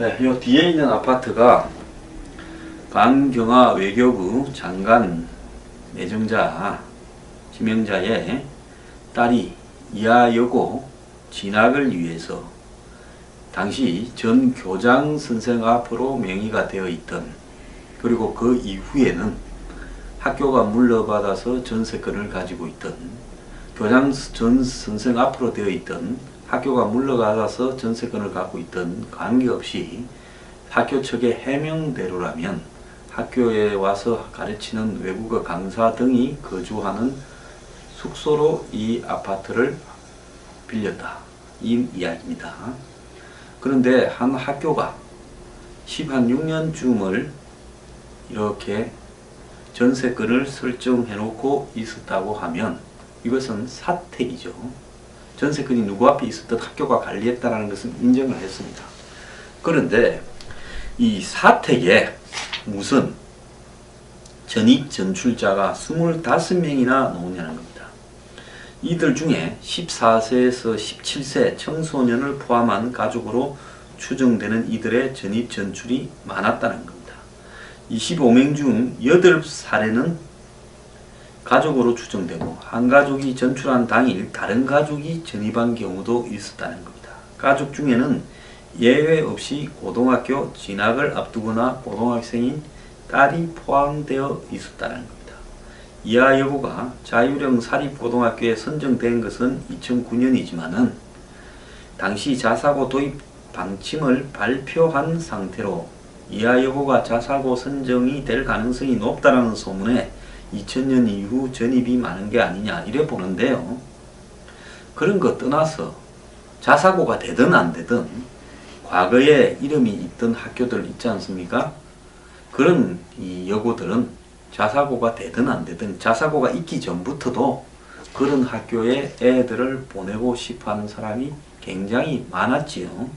네, 요 뒤에 있는 아파트가 강경화 외교부 장관 내정자 지명자의 딸이 이하여고 진학을 위해서 당시 전 교장 선생 앞으로 명의가 되어 있던, 그리고 그 이후에는 학교가 물려받아서 전세권을 가지고 있던, 교장 전 선생 앞으로 되어 있던 학교가 물려받아서 전세권을 갖고 있던 관계없이 학교 측의 해명대로라면 학교에 와서 가르치는 외국어 강사 등이 거주하는 숙소로 이 아파트를 빌렸다, 이 이야기입니다. 그런데 한 학교가 16년쯤을 이렇게 전세권을 설정해 놓고 있었다고 하면 이것은 사택이죠. 전세권이 누구 앞에 있었던 학교가 관리했다는 것은 인정을 했습니다. 그런데 이 사택에 무슨 전입 전출자가 25명이나 나오냐는 겁니다. 이들 중에 14세에서 17세 청소년을 포함한 가족으로 추정되는 이들의 전입 전출이 많았다는 겁니다. 25명 중 8사례는 가족으로 추정되고, 한 가족이 전출한 당일 다른 가족이 전입한 경우도 있었다는 겁니다. 가족 중에는 예외 없이 고등학교 진학을 앞두거나 고등학생인 딸이 포함되어 있었다는 겁니다. 이하여고가 자율형 사립고등학교에 선정된 것은 2009년이지만은 당시 자사고 도입 방침을 발표한 상태로 이하여고가 자사고 선정이 될 가능성이 높다는 소문에 2000년 이후 전입이 많은 게 아니냐 이래 보는데요. 그런 거 떠나서 자사고가 되든 안 되든 과거에 이름이 있던 학교들 있지 않습니까? 그런 이 여고들은 자사고가 되든 안 되든 자사고가 있기 전부터도 그런 학교에 애들을 보내고 싶어 하는 사람이 굉장히 많았지요.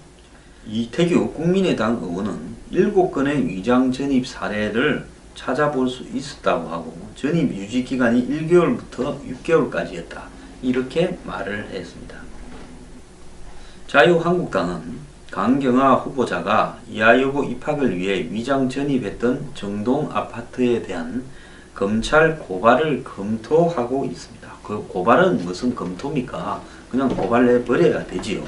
이태규 국민의당 의원은 7건의 위장 전입 사례를 찾아볼 수 있었다고 하고, 전입 유지 기간이 1개월부터 6개월까지였다, 이렇게 말을 했습니다. 자유한국당은 강경화 후보자가 이하여고 입학을 위해 위장 전입했던 정동 아파트에 대한 검찰 고발을 검토하고 있습니다. 그 고발은 무슨 검토입니까? 그냥 고발해버려야 되지요.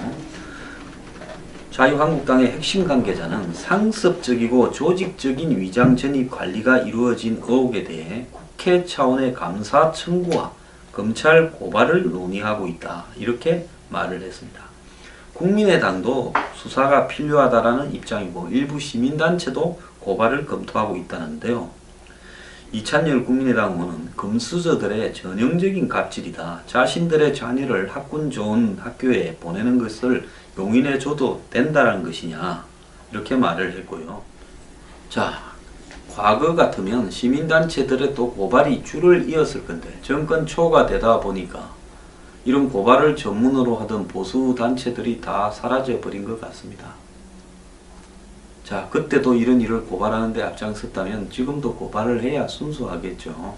자유한국당의 핵심 관계자는 상습적이고 조직적인 위장 전입 관리가 이루어진 의혹에 대해 국회 차원의 감사 청구와 검찰 고발을 논의하고 있다, 이렇게 말을 했습니다. 국민의당도 수사가 필요하다라는 입장이고, 일부 시민단체도 고발을 검토하고 있다는데요. 이찬열 국민의당 의원은 금수저들의 전형적인 갑질이다, 자신들의 자녀를 학군 좋은 학교에 보내는 것을 용인해줘도 된다는 것이냐, 이렇게 말을 했고요. 자, 과거 같으면 시민단체들의 또 고발이 줄을 이었을 건데 정권 초가 되다 보니까 이런 고발을 전문으로 하던 보수단체들이 다 사라져버린 것 같습니다. 자, 그때도 이런 일을 고발하는데 앞장섰다면 지금도 고발을 해야 순수하겠죠.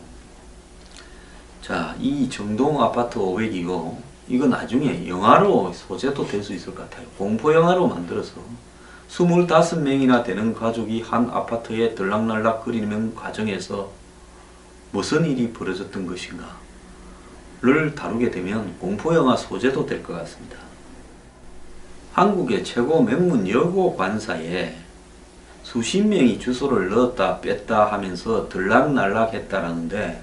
자, 이 정동 아파트 500이고 이거 나중에 영화로 소재도 될 수 있을 것 같아요. 공포영화로 만들어서 25명이나 되는 가족이 한 아파트에 들락날락 거리는 과정에서 무슨 일이 벌어졌던 것인가 를 다루게 되면 공포영화 소재도 될 것 같습니다. 한국의 최고 명문 여고 관사에 수십 명이 주소를 넣었다 뺐다 하면서 들락날락 했다라는데,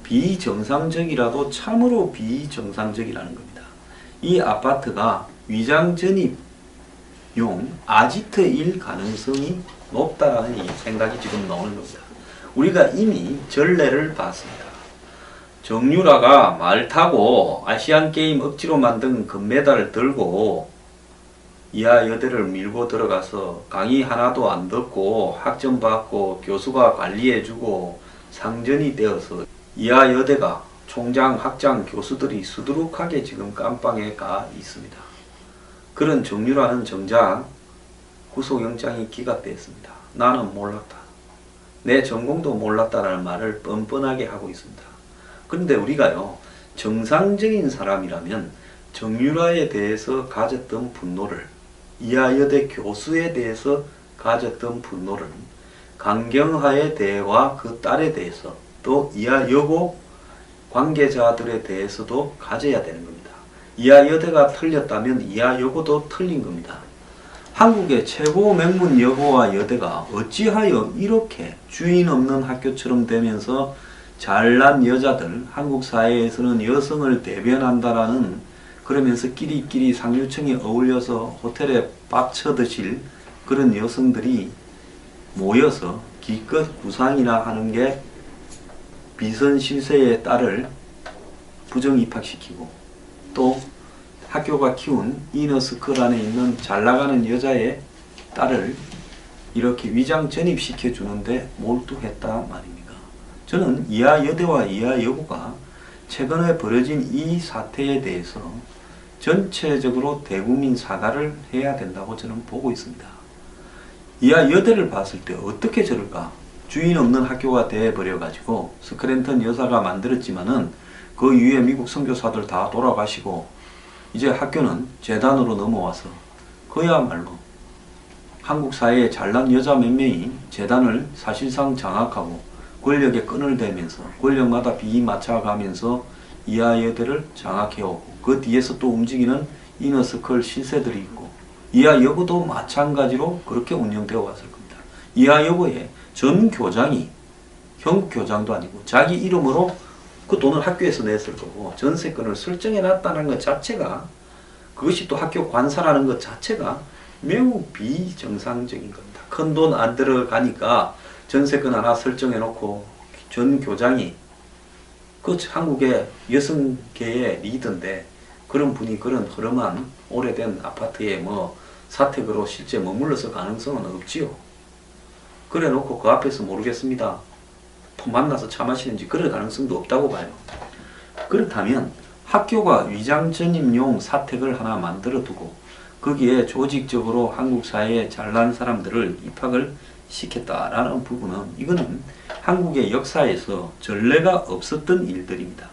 비정상적이라도 참으로 비정상적이라는 겁니다. 이 아파트가 위장 전입용 아지트일 가능성이 높다라는 생각이 지금 나오는 겁니다. 우리가 이미 전례를 봤습니다. 정유라가 말 타고 아시안게임 억지로 만든 금메달을 들고 이하여대를 밀고 들어가서 강의 하나도 안 듣고 학점 받고 교수가 관리해주고 상전이 되어서 이하여대가 총장, 학장, 교수들이 수두룩하게 지금 깜빵에 가 있습니다. 그런 정유라는 정작 구속영장이 기각되었습니다. 나는 몰랐다, 내 전공도 몰랐다라는 말을 뻔뻔하게 하고 있습니다. 그런데 우리가요, 정상적인 사람이라면 정유라에 대해서 가졌던 분노를 이하여대 교수에 대해서 가졌던 분노를 강경하에 대해와 그 딸에 대해서 또 이하 여고 관계자들에 대해서도 가져야 되는 겁니다. 이하 여대가 틀렸다면 이하 여고도 틀린 겁니다. 한국의 최고 명문 여고와 여대가 어찌하여 이렇게 주인 없는 학교처럼 되면서 잘난 여자들, 한국 사회에서는 여성을 대변한다라는, 그러면서 끼리끼리 상류층이 어울려서 호텔에 밥 쳐드실 그런 여성들이 모여서 기껏 구상이나 하는 게 비선 실세의 딸을 부정 입학시키고, 또 학교가 키운 이너스쿨 안에 있는 잘나가는 여자의 딸을 이렇게 위장 전입시켜 주는데 몰두했다 말입니다. 저는 이하 여대와 이하 여고가 최근에 벌어진 이 사태에 대해서 전체적으로 대국민 사과를 해야 된다고 저는 보고 있습니다. 이하 여대를 봤을 때 어떻게 저럴까? 주인 없는 학교가 되어버려 가지고 스크랜턴 여사가 만들었지만은 그 이후에 미국 선교사들 다 돌아가시고 이제 학교는 재단으로 넘어와서 그야말로 한국 사회의 잘난 여자 몇 명이 재단을 사실상 장악하고 권력에 끈을 대면서 권력마다 비위 맞춰가면서 이하 여대를 장악해오고, 그 뒤에서 또 움직이는 이너스쿨 실세들이 있고, 이하 여고도 마찬가지로 그렇게 운영되어 왔을 겁니다. 이하 여고에 전 교장이, 형 교장도 아니고 자기 이름으로 그 돈을 학교에서 냈을 거고 전세권을 설정해 놨다는 것 자체가, 그것이 또 학교 관사라는 것 자체가 매우 비정상적인 겁니다. 큰 돈 안 들어가니까 전세권 하나 설정해 놓고 전 교장이 그 한국의 여성계의 리더인데 그런 분이 그런 허름한 오래된 아파트에 뭐 사택으로 실제 머물러서 가능성은 없지요. 그래 놓고 그 앞에서 모르겠습니다. 또 만나서 차 마시는지 그럴 가능성도 없다고 봐요. 그렇다면 학교가 위장 전입용 사택을 하나 만들어 두고 거기에 조직적으로 한국 사회에 잘난 사람들을 입학을 시켰다라는 부분은, 이거는 한국의 역사에서 전례가 없었던 일들입니다.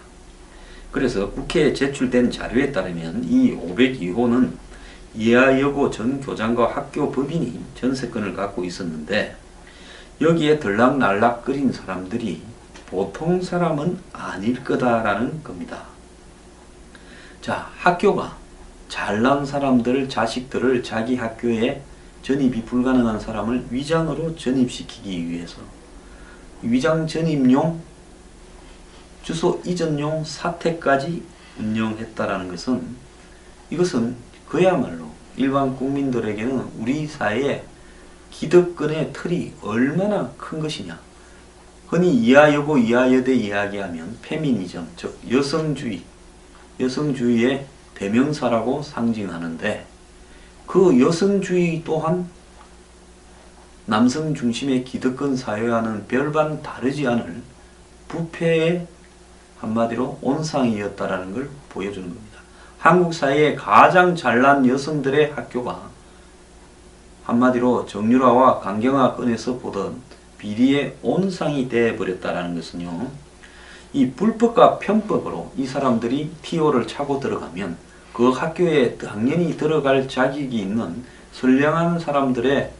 그래서 국회에 제출된 자료에 따르면 이 502호는 이하 여고 전 교장과 학교 법인이 전세권을 갖고 있었는데, 여기에 들락날락 거린 사람들이 보통 사람은 아닐 거다라는 겁니다. 자, 학교가 잘난 사람들, 자식들을 자기 학교에 전입이 불가능한 사람을 위장으로 전입시키기 위해서 위장 전입용, 주소 이전용 사택까지 운영했다라는 것은, 이것은 그야말로 일반 국민들에게는 우리 사회의 기득권의 틀이 얼마나 큰 것이냐. 흔히 이하여고 이하여대 이야기하면 페미니즘, 즉 여성주의의 대명사라고 상징하는데, 그 여성주의 또한 남성 중심의 기득권 사회와는 별반 다르지 않을 부패의 한마디로 온상이었다라는 걸 보여주는 겁니다. 한국 사회의 가장 잘난 여성들의 학교가 한마디로 정유라와 강경화 건에서 보던 비리의 온상이 되어버렸다는 것은요, 이 불법과 편법으로 이 사람들이 TO를 차고 들어가면 그 학교에 당연히 들어갈 자격이 있는 선량한 사람들의,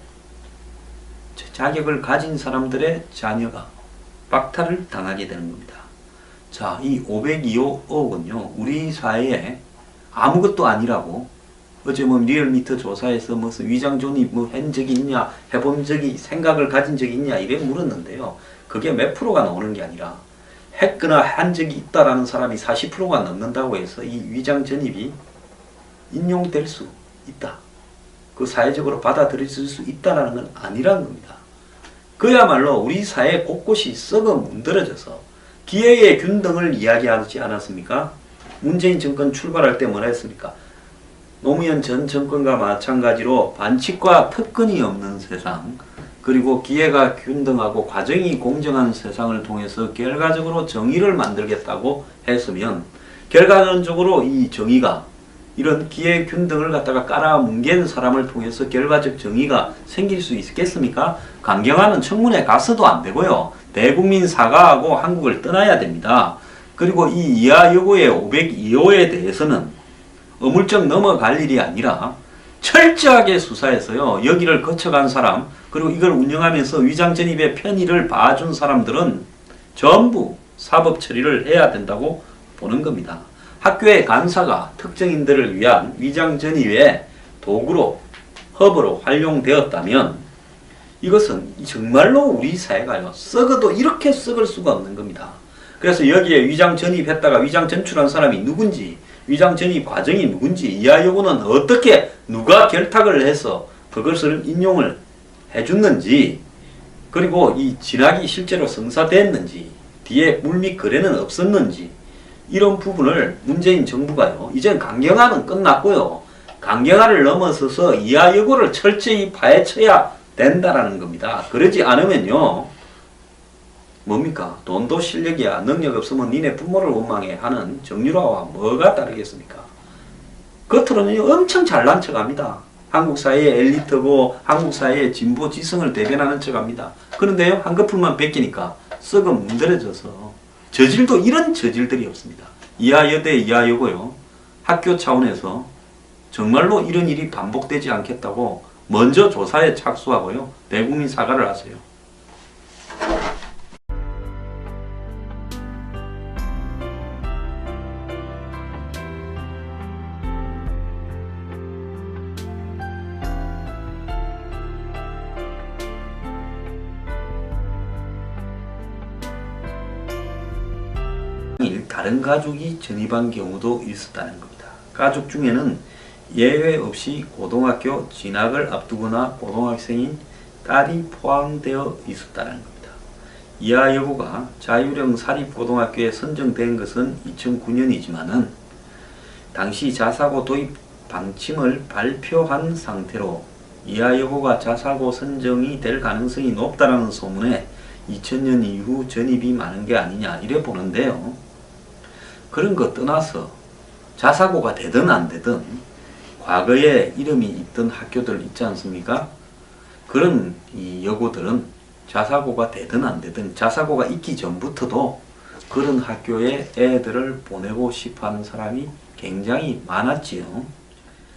자격을 가진 사람들의 자녀가 박탈을 당하게 되는 겁니다. 자, 이 502억은요, 우리 사회에 아무것도 아니라고, 어제 뭐 리얼미터 조사에서 무슨 위장존이 뭐 한 적이 있냐, 해본 적이, 생각을 가진 적이 있냐, 이래 물었는데요. 그게 몇 프로가 나오는 게 아니라, 했거나 한 적이 있다라는 사람이 40%가 넘는다고 해서 이 위장 전입이 인용될 수 있다. 그 사회적으로 받아들여질 수 있다라는 건 아니라는 겁니다. 그야말로 우리 사회 곳곳이 썩어 문드러져서 기회의 균등을 이야기하지 않았습니까? 문재인 정권 출발할 때 뭐라 했습니까? 노무현 전 정권과 마찬가지로 반칙과 특권이 없는 세상, 그리고 기회가 균등하고 과정이 공정한 세상을 통해서 결과적으로 정의를 만들겠다고 했으면, 결과적으로 이 정의가, 이런 기회 균등을 갖다가 깔아뭉갠 사람을 통해서 결과적 정의가 생길 수 있겠습니까? 강경화는 청문회 가서도 안 되고요. 대국민 사과하고 한국을 떠나야 됩니다. 그리고 이 이하여고의 502호에 대해서는 어물쩍 넘어갈 일이 아니라 철저하게 수사해서요. 여기를 거쳐간 사람 그리고 이걸 운영하면서 위장 전입의 편의를 봐준 사람들은 전부 사법 처리를 해야 된다고 보는 겁니다. 학교의 간사가 특정인들을 위한 위장 전입의 도구로 허브로 활용되었다면 이것은 정말로 우리 사회가요 썩어도 이렇게 썩을 수가 없는 겁니다. 그래서 여기에 위장 전입했다가 위장 전출한 사람이 누군지 위장 전입 과정이 누군지 이하 여부는 어떻게 누가 결탁을 해서 그것을 인용을 해줬는지 그리고 이 진학이 실제로 성사됐는지 뒤에 물밑 거래는 없었는지 이런 부분을 문재인 정부가요 이젠 강경화는 끝났고요 강경화를 넘어서서 이하 여부를 철저히 파헤쳐야 된다라는 겁니다. 그러지 않으면요 뭡니까? 돈도 실력이야 능력 없으면 니네 부모를 원망해 하는 정유라와 뭐가 다르겠습니까? 겉으로는 엄청 잘난 척합니다. 한국 사회의 엘리트고 한국 사회의 진보 지성을 대변하는 척합니다. 그런데요 한꺼풀만 베끼니까 썩은 문드러져서 저질도 이런 저질들이 없습니다. 이하여대 이하여고요 학교 차원에서 정말로 이런 일이 반복되지 않겠다고 먼저 조사에 착수하고요 대국민 사과를 하세요. 다른 가족이 전입한 경우도 있었다는 겁니다. 가족 중에는 예외 없이 고등학교 진학을 앞두거나 고등학생인 딸이 포함되어 있었다는 겁니다. 이하 여고가 자율형 사립고등학교에 선정된 것은 2009년이지만은 당시 자사고 도입 방침을 발표한 상태로 이하 여고가 자사고 선정이 될 가능성이 높다는 소문에 2000년 이후 전입이 많은 게 아니냐 이래 보는데요. 그런 거 떠나서 자사고가 되든 안 되든 과거에 이름이 있던 학교들 있지 않습니까? 그런 이 여고들은 자사고가 되든 안 되든 자사고가 있기 전부터도 그런 학교에 애들을 보내고 싶어하는 사람이 굉장히 많았지요.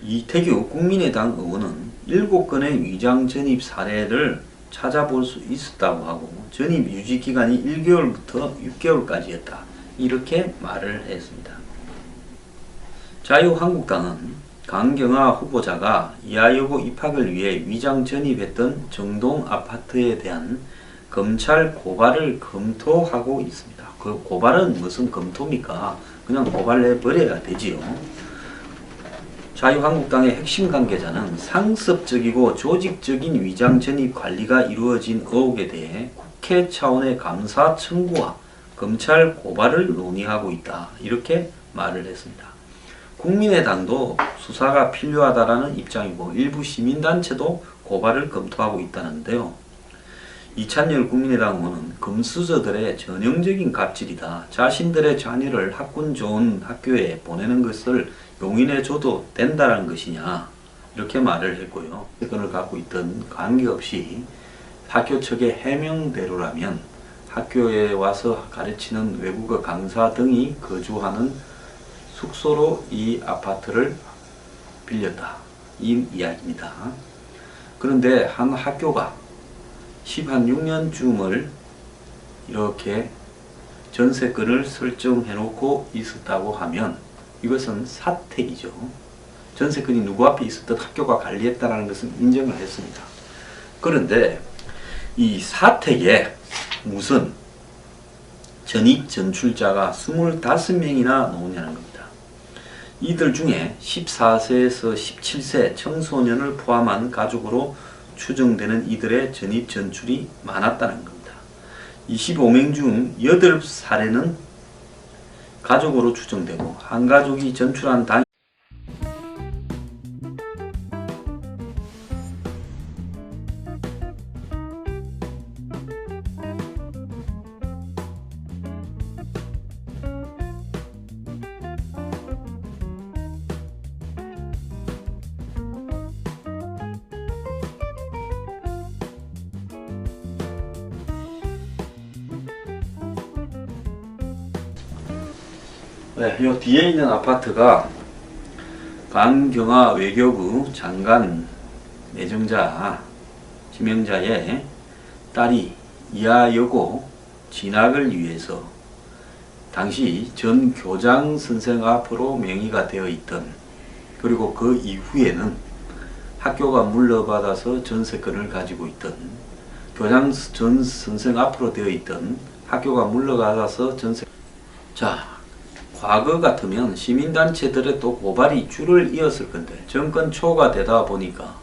이태규 국민의당 의원은 7건의 위장 전입 사례를 찾아볼 수 있었다고 하고 전입 유지 기간이 1개월부터 6개월까지였다. 이렇게 말을 했습니다. 자유한국당은 강경화 후보자가 이하여고 입학을 위해 위장 전입했던 정동 아파트에 대한 검찰 고발을 검토하고 있습니다. 그 고발은 무슨 검토입니까? 그냥 고발해버려야 되지요. 자유한국당의 핵심 관계자는 상습적이고 조직적인 위장 전입 관리가 이루어진 의혹에 대해 국회 차원의 감사 청구와 검찰 고발을 논의하고 있다. 이렇게 말을 했습니다. 국민의당도 수사가 필요하다라는 입장이고 일부 시민단체도 고발을 검토하고 있다는데요. 이찬열 국민의당 의원은 금수저들의 전형적인 갑질이다. 자신들의 자녀를 학군 좋은 학교에 보내는 것을 용인해줘도 된다는 것이냐 이렇게 말을 했고요. 사건을 갖고 있던 관계없이 학교 측의 해명대로라면 학교에 와서 가르치는 외국어 강사 등이 거주하는 숙소로 이 아파트를 빌렸다. 이 이야기입니다. 그런데 한 학교가 16년쯤을 이렇게 전세권을 설정해 놓고 있었다고 하면 이것은 사택이죠. 전세권이 누구 앞에 있었던 학교가 관리했다는 것은 인정을 했습니다. 그런데 이 사택에 무슨 전입 전출자가 25명이나 나오냐는 겁니다. 이들 중에 14세에서 17세 청소년을 포함한 가족으로 추정되는 이들의 전입 전출이 많았다는 겁니다. 25명 중 8사례는 가족으로 추정되고 한 가족이 전출한 단 네, 요 뒤에 있는 아파트가 강경화 외교부 장관 내정자 지명자의 딸이 이하여고 진학을 위해서 당시 전 교장 선생 앞으로 명의가 되어 있던, 그리고 그 이후에는 학교가 물려받아서 전세권을 가지고 있던, 교장 전 선생 앞으로 되어 있던 학교가 물려받아서 전세. 자, 과거 같으면 시민단체들의 또 고발이 줄을 이었을 건데 정권 초가 되다 보니까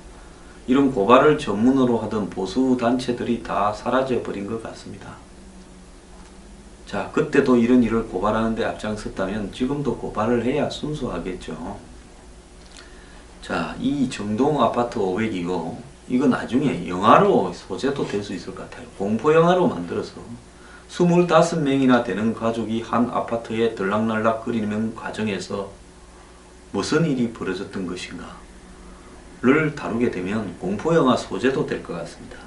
이런 고발을 전문으로 하던 보수단체들이 다 사라져 버린 것 같습니다. 자, 그때도 이런 일을 고발하는데 앞장섰다면 지금도 고발을 해야 순수하겠죠. 자, 이 정동 아파트 500이고 이거 나중에 영화로 소재도 될 수 있을 것 같아요. 공포 영화로 만들어서 25명이나 되는 가족이 한 아파트에 들락날락 거리는 과정에서 무슨 일이 벌어졌던 것인가 를 다루게 되면 공포영화 소재도 될 것 같습니다.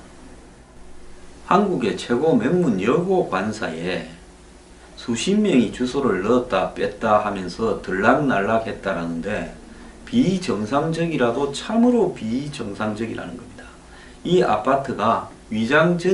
한국의 최고 명문 여고 관사에 수십 명이 주소를 넣었다 뺐다 하면서 들락날락 했다라는데 비정상적이라도 참으로 비정상적이라는 겁니다. 이 아파트가 위장전